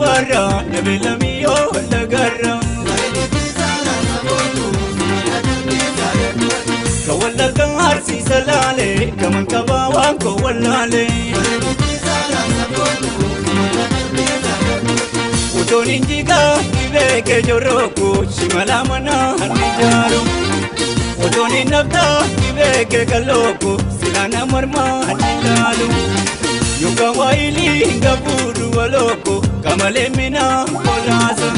gubbarra nabilamiyo lagarra Kawalaga harsi salale kaman kabawan ko walale Utonin jiga ibeke joroko shimala mana hanijaru Utonin nabda ibeke kaloko silana marma hanilalu Yuka waili ngaburu waloko kamale mina kolasa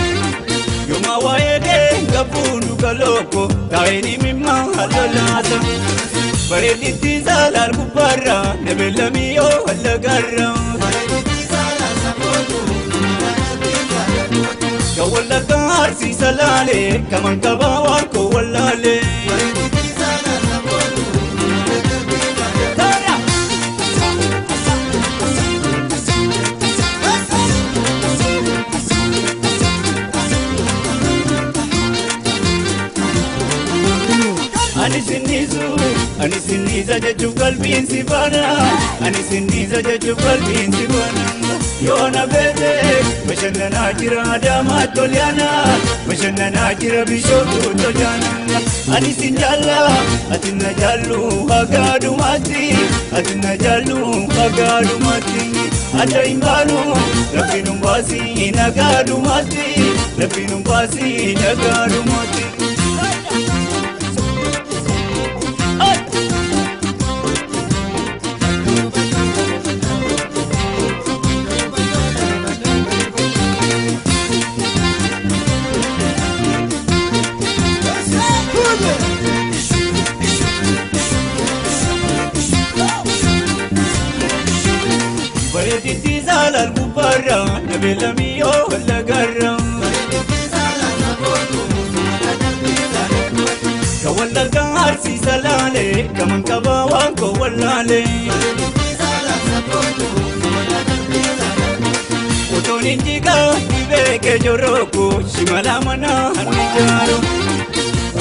Yuma waede ngaburu kaloko taini mimma halolasa Bareli tizala gubbarra nebelamiyo lagarra Kawalaga harsi salale kaman kabawan ko walale Ani sinniza jechuun qalbiin si bana Ani sinniza jechuun qalbiin si bana Yoona beete bashannanaa jira Adaamaa Tolyaana bashannanaa jira Bishootu Tolyaana Ani sin jaalla ati na jaallu hagaadhumaatti ati na jaallu hagaadhumaatti Adda hin baanu rabbiin hin baasii nagaadhumaatti rabbiin hin baasii nagaadhumaatti Tizala gubbarra nabilamiyo lagarra Kawalaga harsi salale kaman kabawan ko walale Utonin jiga ibeke joroko shimala mana hanijaru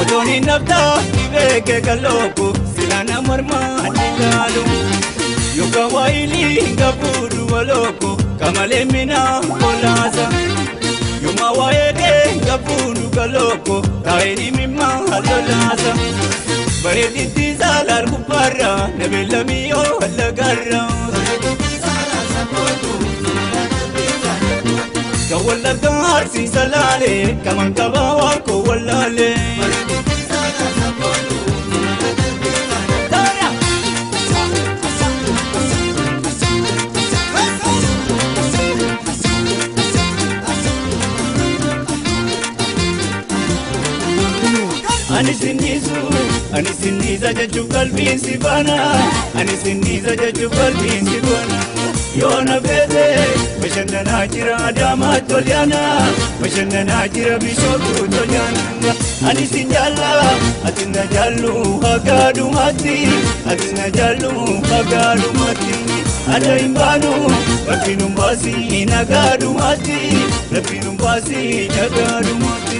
Utonin nabda ibeke kaloko silana marma hanilalu Yuka waili ngaburu waloko kamale mina kolasa Yuma waede ngaburu kaloko taini mimma halolasa Bareli tizala gubbarra nabilamiyo lagarra Kawalaga harsi salale kaman kabawan ko walale Ani sinniza jechuun qalbiin si bana Ani sinniza jechuun qalbiin si bana Yoona beete bashannanaa jira Adaamaa Tolyaana bashannanaa jira Bishootu Tolyaana Ani sin jaalla ati na jaallu hagaadhumaatti ati na jaallu hagaadhumaatti Adda hin baanu rabbiin hin baasii nagaadhumaatti rabbiin hin baasii nagaadhumaatti